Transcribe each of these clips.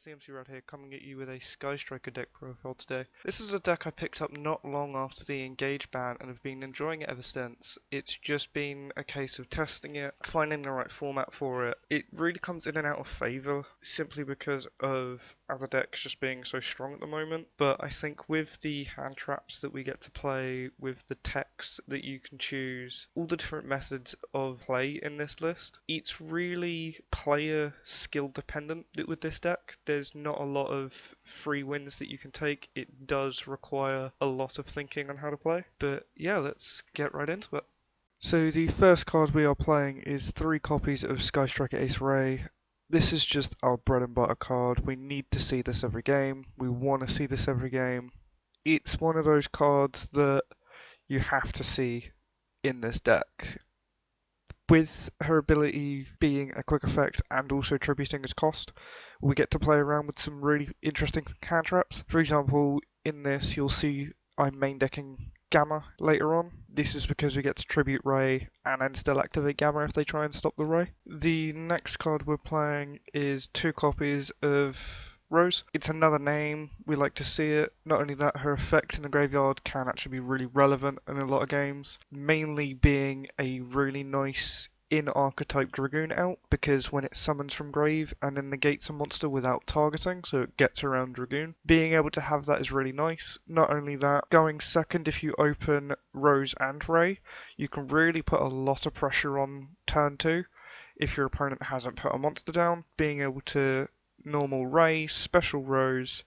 CMC Rad here, coming at you with a Sky Striker deck profile today. This is a deck I picked up not long after the Engage ban and have been enjoying it ever since. It's just been a case of testing it, finding the right format for it. It really comes in and out of favour simply because of other decks just being so strong at the moment, but I think with the hand traps that we get to play, with the techs that you can choose, all the different methods of play in this list, it's really player skill dependent with this deck. There's not a lot of free wins that you can take. It does require a lot of thinking on how to play, but yeah, let's get right into it. So the first card we are playing is 3 copies of Sky Striker Ace Ray. This is just our bread and butter card. We need to see this every game. We want to see this every game. It's one of those cards that you have to see in this deck. With her ability being a quick effect and also tributing as cost, we get to play around with some really interesting hand traps. For example, in this you'll see I'm main decking Gamma later on. This is because we get to tribute Ray and then still activate Gamma if they try and stop the Ray. The next card we're playing is 2 copies of Rose. It's another name, we like to see it. Not only that, her effect in the graveyard can actually be really relevant in a lot of games, mainly being a really nice in-archetype Dragoon out, because when it summons from grave and then negates a monster without targeting, so it gets around Dragoon, being able to have that is really nice. Not only that, going second if you open Rose and Ray, you can really put a lot of pressure on turn 2 if your opponent hasn't put a monster down. Being able to normal Ray, special Rose,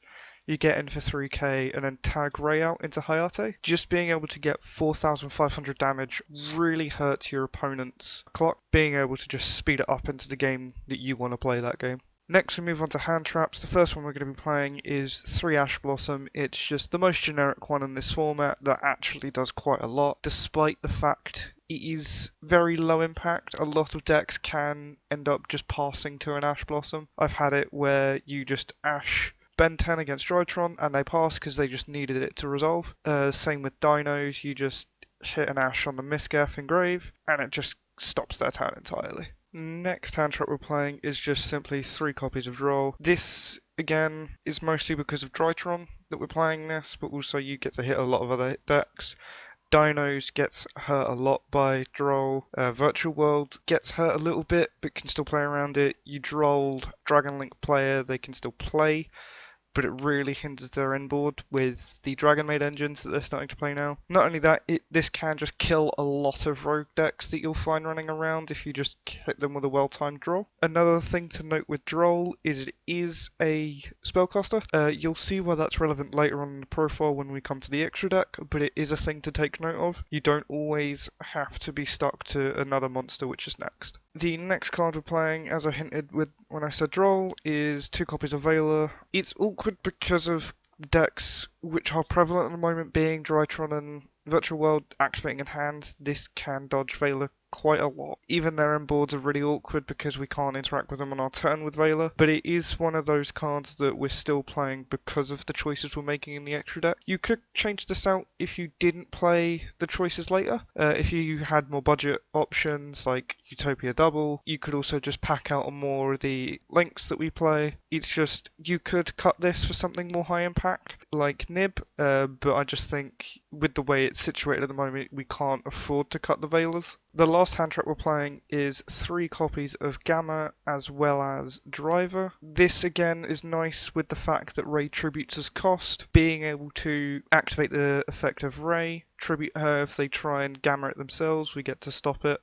you get in for 3k and then tag Ray out into Hayate. Just being able to get 4,500 damage really hurts your opponent's clock, being able to just speed it up into the game that you want to play that game. Next we move on to hand traps. The first one we're going to be playing is 3 Ash Blossom. It's just the most generic one in this format that actually does quite a lot, despite the fact it is very low impact. A lot of decks can end up just passing to an Ash Blossom. I've had it where you just Ash Ben 10 against Drytron and they pass because they just needed it to resolve. Same with Dinos, you just hit an Ash on the Misgaff in grave and it just stops their turn entirely. Next hand trap we're playing is just simply 3 copies of Droll. This, again, is mostly because of Drytron that we're playing this, but also you get to hit a lot of other decks. Dinos gets hurt a lot by Droll. Virtual World gets hurt a little bit, but can still play around it. You Drolled Dragon Link player, they can still play, but it really hinders their inboard with the Dragon Maid engines that they're starting to play now. Not only that, this can just kill a lot of rogue decks that you'll find running around if you just hit them with a well-timed Droll. Another thing to note with Droll is it is a spellcaster. You'll see why that's relevant later on in the profile when we come to the extra deck, but it is a thing to take note of. You don't always have to be stuck to another monster which is next. The next card we're playing, as I hinted with when I said Droll, is 2 copies of Veiler. It's awkward because of decks which are prevalent at the moment, being Drytron and Virtual World activating in hand. This can dodge Veiler quite a lot. Even their end boards are really awkward because we can't interact with them on our turn with Veiler, but it is one of those cards that we're still playing because of the choices we're making in the extra deck. You could change this out if you didn't play the choices later. If you had more budget options like Utopia Double, you could also just pack out on more of the links that we play. It's just, you could cut this for something more high impact like Nib, but I just think with the way it's situated at the moment, we can't afford to cut the Veilers. The last hand trap we're playing is 3 copies of Gamma as well as Driver. This again is nice with the fact that Ray tributes as cost, being able to activate the effect of Ray, tribute her if they try and Gamma it themselves, we get to stop it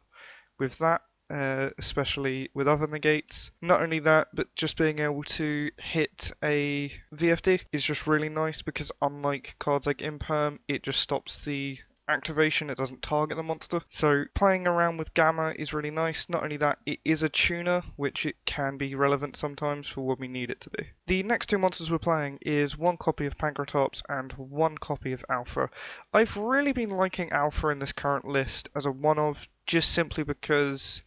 with that. Especially with other negates. Not only that, but just being able to hit a VFD is just really nice because unlike cards like Imperm, it just stops the activation, it doesn't target the monster. So playing around with Gamma is really nice. Not only that, it is a tuner, which it can be relevant sometimes for what we need it to be. The next 2 monsters we're playing is 1 copy of Pankratops and 1 copy of Alpha. I've really been liking Alpha in this current list as a one-of, just simply because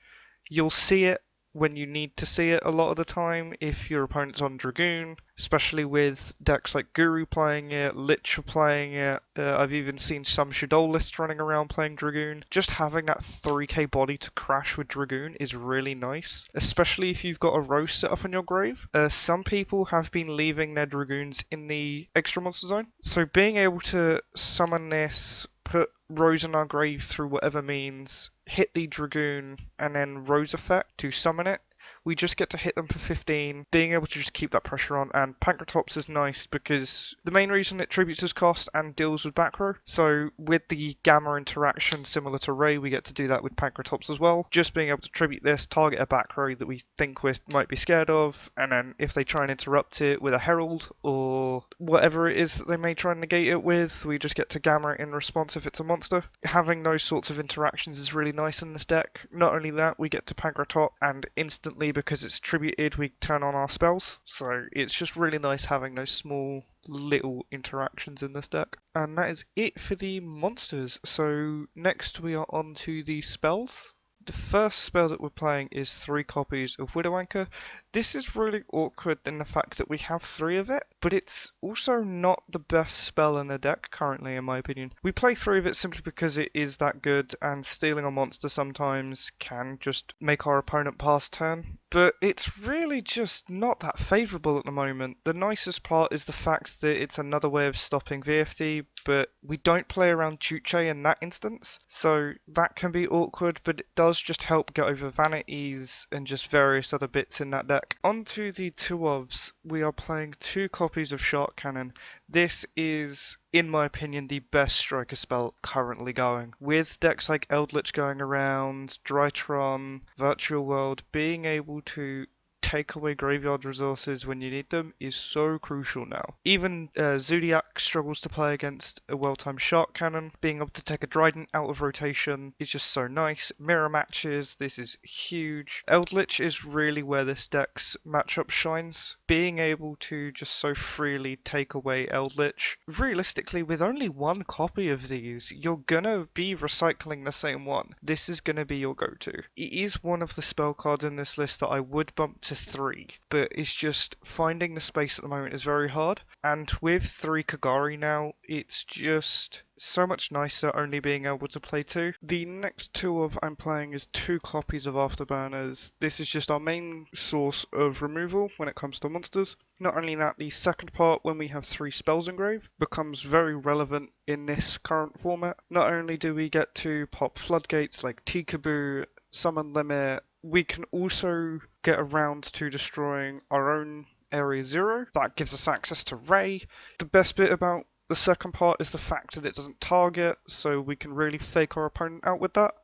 you'll see it when you need to see it a lot of the time if your opponent's on Dragoon, especially with decks like Guru playing it, Lich are playing it. I've even seen some Shadow lists running around playing Dragoon. Just having that 3k body to crash with Dragoon is really nice, especially if you've got a Rose set up on your grave. Some people have been leaving their Dragoons in the extra monster zone, so being able to summon this, put Rose in our grave through whatever means, hit the Dragoon, and then Rose effect to summon it. We just get to hit them for 15, being able to just keep that pressure on, and Pancratops is nice because the main reason it tributes his cost and deals with back row. So with the Gamma interaction similar to Ray, we get to do that with Pancratops as well. Just being able to tribute this, target a back row that we think we might be scared of, and then if they try and interrupt it with a Herald or whatever it is that they may try and negate it with, we just get to Gamma it in response if it's a monster. Having those sorts of interactions is really nice in this deck. Not only that, we get to Pancratop, and instantly, because it's tributed, we turn on our spells. So it's just really nice having those small little interactions in this deck. And that is it for the monsters. So next we are on to the spells. The first spell that we're playing is 3 copies of Widow Anchor. This is really awkward in the fact that we have 3 of it, but it's also not the best spell in the deck currently, in my opinion. We play 3 of it simply because it is that good, and stealing a monster sometimes can just make our opponent pass turn. But it's really just not that favourable at the moment. The nicest part is the fact that it's another way of stopping VFD, but we don't play around Chuche in that instance, so that can be awkward, but it does just help get over vanities and just various other bits in that deck. On to the 2 ofs, we are playing 2 copies of Shark Cannon. This is, in my opinion, the best striker spell currently going. With decks like Eldritch going around, Drytron, Virtual World, being able to take away graveyard resources when you need them is so crucial now. Even Zodiac struggles to play against a well-timed Shark Cannon. Being able to take a Dryden out of rotation is just so nice. Mirror matches, this is huge. Eldritch is really where this deck's matchup shines. Being able to just so freely take away Eldritch. Realistically, with only 1 copy of these, you're gonna be recycling the same one. This is gonna be your go-to. It is one of the spell cards in this list that I would bump to 3, but it's just finding the space at the moment is very hard, and with 3 Kagari now, it's just so much nicer only being able to play 2. The next 2 of I'm playing is 2 copies of Afterburners. This is just our main source of removal when it comes to monsters. Not only that, the second part, when we have 3 spells engraved, becomes very relevant in this current format. Not only do we get to pop floodgates like Tikaboo, Summon Limit, we can also get around to destroying our own Area 0. That gives us access to Ray. The best bit about the second part is the fact that it doesn't target, so we can really fake our opponent out with that.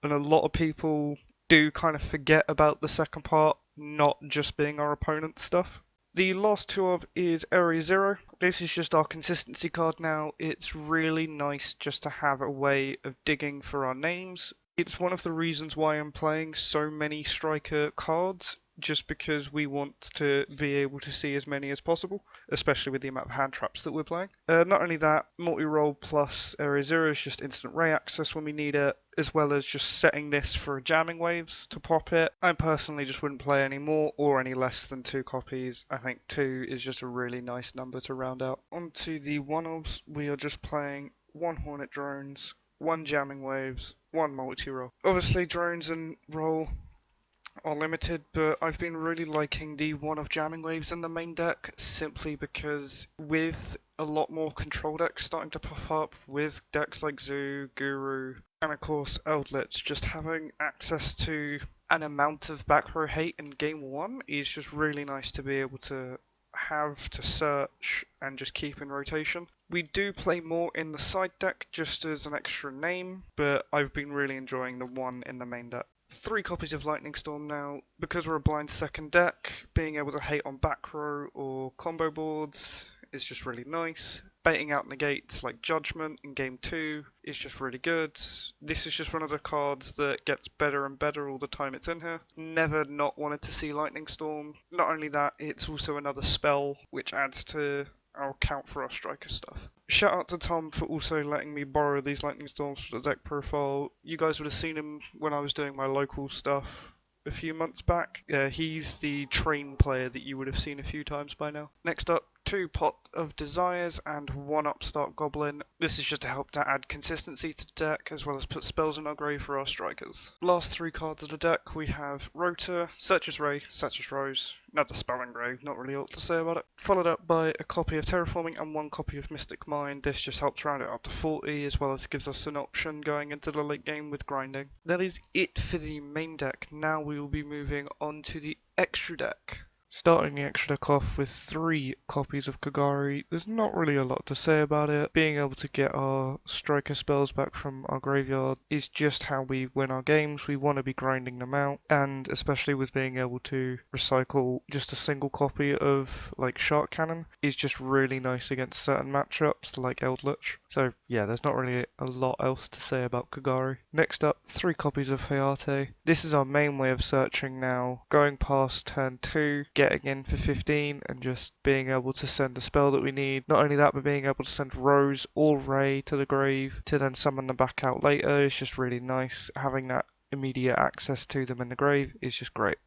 And a lot of people do kind of forget about the second part not just being our opponent's stuff. The last 2 of is Area 0. This is just our consistency card now. It's really nice just to have a way of digging for our names. It's one of the reasons why I'm playing so many striker cards, just because we want to be able to see as many as possible, especially with the amount of hand traps that we're playing. Not only that, multi-roll plus Area 0 is just instant ray access when we need it, as well as just setting this for jamming waves to pop it. I personally just wouldn't play any more or any less than 2 copies. I think 2 is just a really nice number to round out. On to the 1-ofs, we are just playing 1 Hornet Drones, 1 jamming waves, 1 multi-roll. Obviously drones and roll are limited, but I've been really liking the 1 of jamming waves in the main deck, simply because with a lot more control decks starting to pop up, with decks like Zoo, Guru, and of course Eldritch, just having access to an amount of back row hate in game 1 is just really nice to be able to have to search and just keep in rotation. We do play more in the side deck just as an extra name, but I've been really enjoying the 1 in the main deck. 3 copies of Lightning Storm now. Because we're a blind second deck, being able to hate on back row or combo boards is just really nice. Baiting out negates like Judgment in game 2 is just really good. This is just one of the cards that gets better and better all the time it's in here. Never not wanted to see Lightning Storm. Not only that, it's also another spell which adds to our count for our striker stuff. Shout out to Tom for also letting me borrow these Lightning Storms for the deck profile. You guys would have seen him when I was doing my local stuff a few months back. He's the train player that you would have seen a few times by now. Next up, 2 Pot of Desires and 1 Upstart Goblin. This is just to help to add consistency to the deck as well as put spells in our grave for our strikers. Last 3 cards of the deck we have Rota, Searcher's Ray, Searcher's Rose, another spell in grave, not really a lot to say about it. Followed up by a copy of Terraforming and 1 copy of Mystic Mind. This just helps round it up to 40 as well as gives us an option going into the late game with grinding. That is it for the main deck. Now we will be moving on to the extra deck. Starting the extra deck off with 3 copies of Kagari, there's not really a lot to say about it. Being able to get our striker spells back from our graveyard is just how we win our games. We want to be grinding them out, and especially with being able to recycle just a single copy of like Shark Cannon is just really nice against certain matchups like Eldritch. So yeah, there's not really a lot else to say about Kagari. Next up, 3 copies of Hayate. This is our main way of searching now, going past turn 2, getting in for 15 and just being able to send a spell that we need. Not only that, but being able to send Rose or Ray to the grave to then summon them back out later is just really nice. Having that immediate access to them in the grave is just great.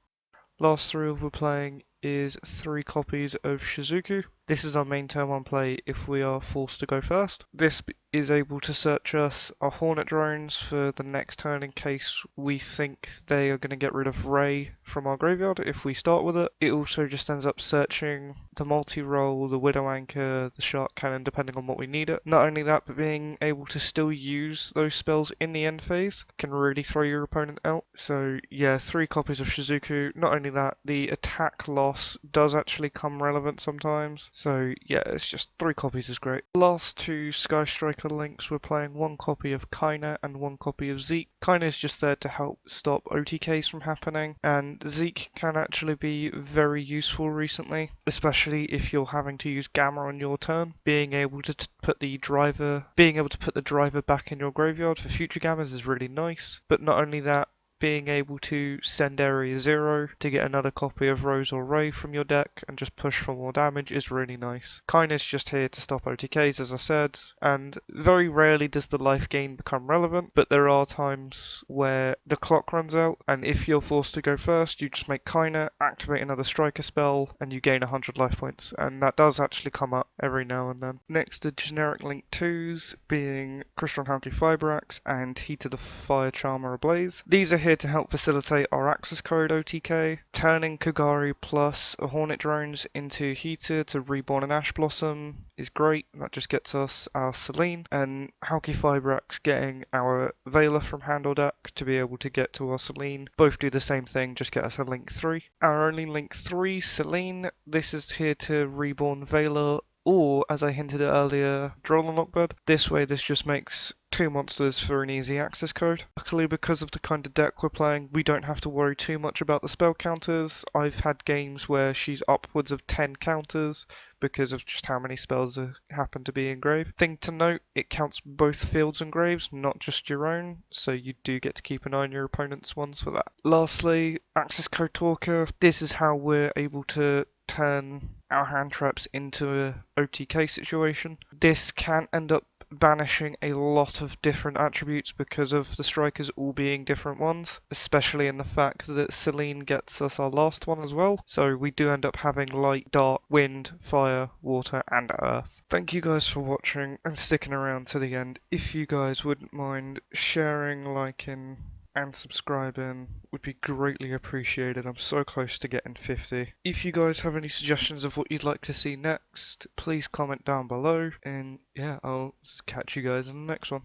Last 3 we're playing is 3 copies of Shizuku. This is our main turn 1 play if we are forced to go first. This is able to search us our Hornet drones for the next turn in case we think they are going to get rid of Ray from our graveyard if we start with it. It also just ends up searching the multi-roll, the Widow Anchor, the Shark Cannon depending on what we need it. Not only that, but being able to still use those spells in the end phase can really throw your opponent out. So yeah, 3 copies of Shizuku. Not only that, the attack loss does actually come relevant sometimes. So yeah, it's just 3 copies is great. Last 2 Sky Striker links, we're playing 1 copy of Kaina and 1 copy of Zeke. Kaina is just there to help stop OTKs from happening, and Zeke can actually be very useful recently, especially if you're having to use Gamma on your turn. Being able to put the driver back in your graveyard for future Gammas is really nice, but not only that, being able to send Area 0 to get another copy of Rose or Ray from your deck and just push for more damage is really nice. Kaina's just here to stop OTKs, as I said, and very rarely does the life gain become relevant, but there are times where the clock runs out, and if you're forced to go first, you just make Kaina, activate another striker spell, and you gain 100 life points, and that does actually come up every now and then. Next, the generic link 2s being Crystron Halki Fibrax and Heat of the Fire Charmer Ablaze. These are here to help facilitate our access code OTK, turning Kagari plus a Hornet drones into Heater to reborn an Ash Blossom is great. That just gets us our Selene, and Halki Fibrax getting our Veiler from hand or deck to be able to get to our Selene. Both do the same thing, just get us a link 3. Our only link 3, Selene, this is here to reborn Veiler, or, as I hinted at earlier, Droll and Lockbird. This way, this just makes 2 monsters for an easy access code. Luckily, because of the kind of deck we're playing, we don't have to worry too much about the spell counters. I've had games where she's upwards of 10 counters because of just how many spells happen to be in grave. Thing to note, it counts both fields and graves, not just your own, so you do get to keep an eye on your opponent's ones for that. Lastly, access code talker. This is how we're able to turn our hand traps into a OTK situation. This can end up banishing a lot of different attributes because of the strikers all being different ones, especially in the fact that Selene gets us our last one as well, so we do end up having light, dark, wind, fire, water and earth. Thank you guys for watching and sticking around to the end. If you guys wouldn't mind sharing, liking and subscribing would be greatly appreciated. I'm so close to getting 50. If you guys have any suggestions of what you'd like to see next, please comment down below, and yeah, I'll catch you guys in the next one.